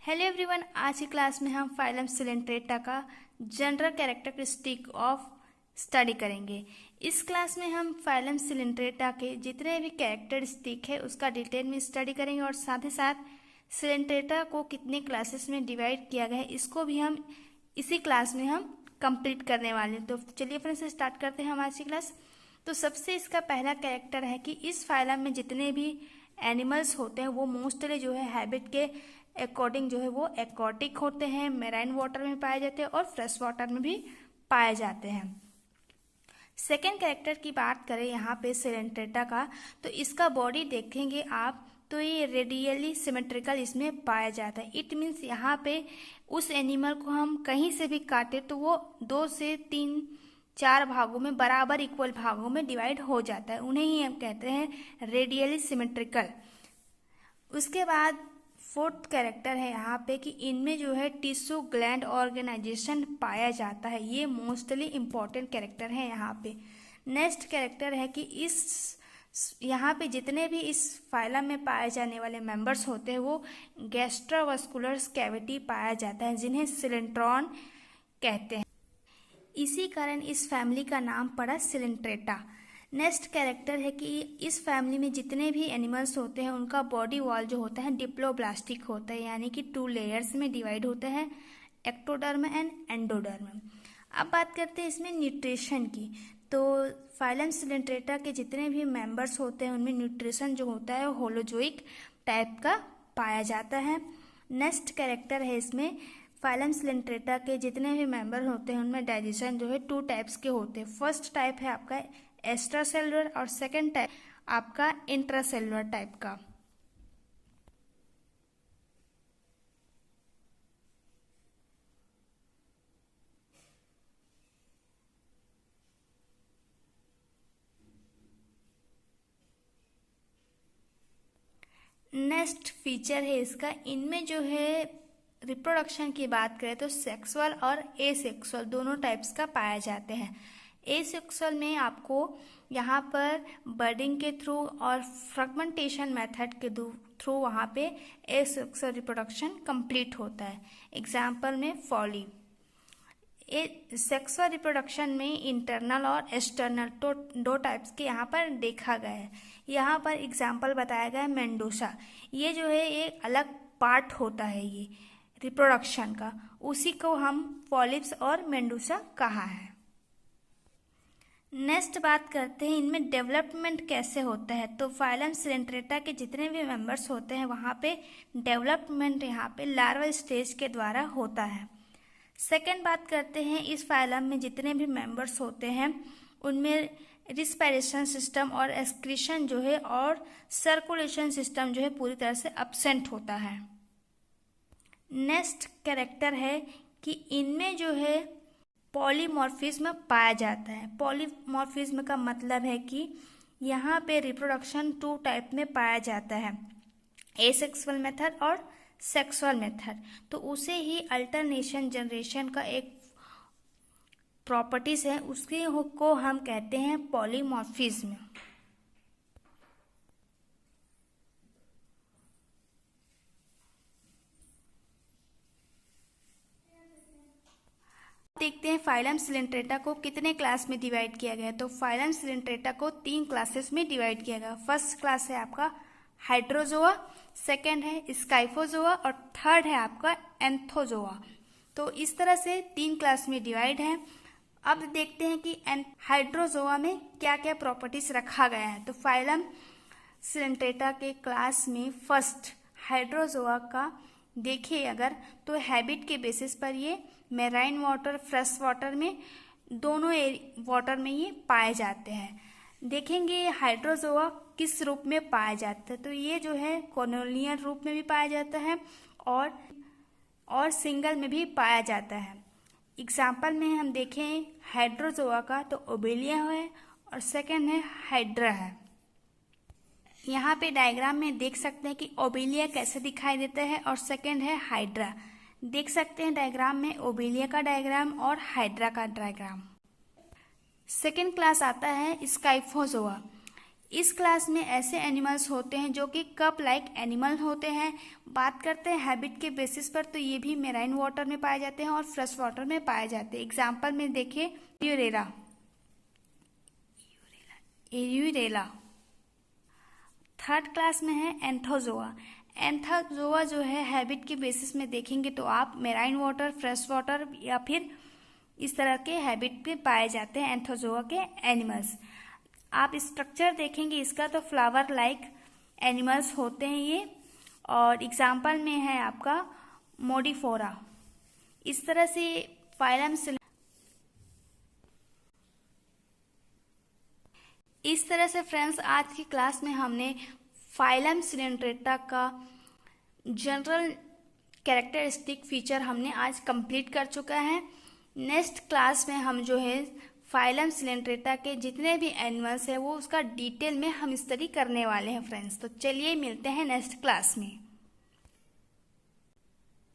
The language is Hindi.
हेलो एवरीवन, आज की क्लास में हम फाइलम सिलेंट्रेटा का जनरल कैरेक्टरिस्टिक ऑफ स्टडी करेंगे। इस क्लास में हम फाइलम सिलेंट्रेटा के जितने भी कैरेक्टरिस्टिक है उसका डिटेल में स्टडी करेंगे और साथ ही साथ सिलेंट्रेटा को कितने क्लासेस में डिवाइड किया गया है इसको भी हम इसी क्लास में हम कंप्लीट करने वाले हैं। तो चलिए फ्रेंड्स से स्टार्ट करते हैं हमारी क्लास। तो सबसे इसका पहला कैरेक्टर है कि इस फाइलम में जितने भी एनिमल्स होते हैं वो मोस्टली जो है हैबिट के अकॉर्डिंग जो है वो एक्वाटिक होते हैं, मैराइन वाटर में पाए जाते हैं और फ्रेश वाटर में भी पाए जाते हैं। सेकेंड कैरेक्टर की बात करें यहाँ पे सिलेंट्रेटा का, तो इसका बॉडी देखेंगे आप तो ये रेडियली सिमेट्रिकल इसमें पाया जाता है। इट मीन्स यहाँ पे उस एनिमल को हम कहीं से भी काटे तो वो 2 से 3 4 भागों में बराबर इक्वल भागों में डिवाइड हो जाता है, उन्हें ही हम कहते हैं रेडियली सिमेट्रिकल। उसके बाद फोर्थ कैरेक्टर है यहाँ पे कि इनमें जो है टिश्यू ग्लैंड ऑर्गेनाइजेशन पाया जाता है, ये मोस्टली इम्पॉर्टेंट कैरेक्टर है यहाँ पे। नेक्स्ट कैरेक्टर है कि इस यहाँ पे जितने भी इस फाइलम में पाए जाने वाले मेंबर्स होते हैं वो गैस्ट्रोवास्कुलर कैविटी पाया जाता है जिन्हें सिलेंट्रॉन कहते हैं, इसी कारण इस फैमिली का नाम पड़ा सिलेंट्रेटा। नेक्स्ट कैरेक्टर है कि इस फैमिली में जितने भी एनिमल्स होते हैं उनका बॉडी वॉल जो होता है डिप्लोब्लास्टिक होता है, यानी कि 2 लेयर्स में डिवाइड होता है, एक्टोडर्म एंड एंडोडर्म। अब बात करते हैं इसमें न्यूट्रिशन की। तो फाइलम सिलेंट्रेटा के जितने भी मेंबर्स होते हैं उनमें न्यूट्रिशन जो होता है होलोजोइक टाइप का पाया जाता है। नेक्स्ट कैरेक्टर है इसमें फाइलम सिलेंट्रेटा के जितने भी मेंबर होते हैं उनमें डाइजेशन जो है 2 टाइप्स के होते हैं। फर्स्ट टाइप है आपका एक्स्ट्रासेलुलर और सेकंड टाइप आपका इंट्रासेलुलर टाइप का। नेक्स्ट फीचर है इसका, इनमें जो है रिप्रोडक्शन की बात करें तो सेक्सुअल और एसेक्सुअल दोनों टाइप्स का पाए जाते हैं। एसेक्सुअल में आपको यहाँ पर बर्डिंग के थ्रू और फ्रेगमेंटेशन मेथड के थ्रू वहाँ पे एसेक्सुअल रिप्रोडक्शन कंप्लीट होता है। एग्जाम्पल में फॉली। सेक्सुअल रिप्रोडक्शन में इंटरनल और एक्सटर्नल तो 2 टाइप्स के यहाँ पर देखा गया है। यहाँ पर एग्जाम्पल बताया गया है मेंडोसा, ये जो है एक अलग पार्ट होता है ये रिप्रोडक्शन का, उसी को हम पॉलिप्स और मेंडोसा कहा है। नेक्स्ट बात करते हैं इनमें डेवलपमेंट कैसे होता है। तो फाइलम सिलेंट्रेटा के जितने भी मेंबर्स होते हैं वहाँ पे डेवलपमेंट यहाँ पे लार्वल स्टेज के द्वारा होता है। सेकेंड बात करते हैं इस फाइलम में जितने भी मेंबर्स होते हैं उनमें रिस्पायरेशन सिस्टम और एक्सक्रीशन जो है और सर्कुलेशन सिस्टम जो है पूरी तरह से एब्सेंट होता है। नेक्स्ट कैरेक्टर है कि इनमें जो है पॉलीमॉर्फिज्म पाया जाता है। पॉलीमॉर्फिज्म का मतलब है कि यहाँ पे रिप्रोडक्शन 2 टाइप में पाया जाता है, एसेक्सुअल मेथड और सेक्सुअल मेथड। तो उसे ही अल्टरनेशन जनरेशन का एक प्रॉपर्टीज है, उसके को हम कहते हैं पॉलीमॉर्फिज्म। देखते हैं फाइलम सिलेंट्रेटा को कितने क्लास में डिवाइड किया गया है। तो फाइलम सिलेंट्रेटा को 3 क्लासेस में डिवाइड किया गया। फर्स्ट क्लास है आपका हाइड्रोजोआ, सेकंड है स्काइफोजोआ और थर्ड है आपका एंथोजोआ। तो इस तरह से 3 क्लास में डिवाइड है। अब देखते हैं कि हाइड्रोजोआ में क्या क्या प्रॉपर्टीज रखा गया है। तो फाइलम सिलेंट्रेटा के क्लास में फर्स्ट हाइड्रोजोआ का देखिए अगर तो हैबिट के बेसिस पर ये मैराइन वाटर फ्रेश वाटर में दोनों वाटर में ये पाए जाते हैं। देखेंगे हाइड्रोजोआ किस रूप में पाया जाता है, तो ये जो है कॉलोनियल रूप में भी पाया जाता है और सिंगल में भी पाया जाता है। एग्जाम्पल में हम देखें हाइड्रोजोआ का तो ओबेलिया है और सेकंड है हाइड्रा है। यहाँ पे डायग्राम में देख सकते हैं कि ओबेलिया कैसे दिखाई देता है और सेकंड है हाइड्रा। देख सकते हैं डायग्राम में ओबेलिया का डायग्राम और हाइड्रा का डायग्राम। सेकेंड क्लास आता है स्काइफोजोआ। इस क्लास में ऐसे एनिमल्स होते हैं जो कि कप लाइक एनिमल होते हैं। बात करते हैं हैबिट के बेसिस पर, तो ये भी मेराइन वाटर में पाए जाते हैं और फ्रेश वाटर में पाए जाते हैं। एग्जाम्पल में देखिए एयूरेला। थर्ड क्लास में है एंथोजोआ। एंथोजोआ जो है हैबिट के बेसिस में देखेंगे तो आप मेराइन वाटर, फ्रेश वाटर या फिर इस तरह के हैबिट पे पाए जाते हैं एंथोजोआ के एनिमल्स। आप स्ट्रक्चर देखेंगे इसका तो फ्लावर लाइक एनिमल्स होते हैं ये, और एग्जाम्पल में है आपका मोडिफोरा। इस तरह से फाइलम इस तरह से फ्रेंड्स आज की क्लास में हमने फाइलम सिलेंट्रेटा का जनरल कैरेक्टरिस्टिक फीचर हमने आज कंप्लीट कर चुका है। नेक्स्ट क्लास में हम जो है फाइलम सिलेंट्रेटा के जितने भी एनिमल्स हैं वो उसका डिटेल में हम स्टडी करने वाले हैं फ्रेंड्स। तो चलिए मिलते हैं नेक्स्ट क्लास में।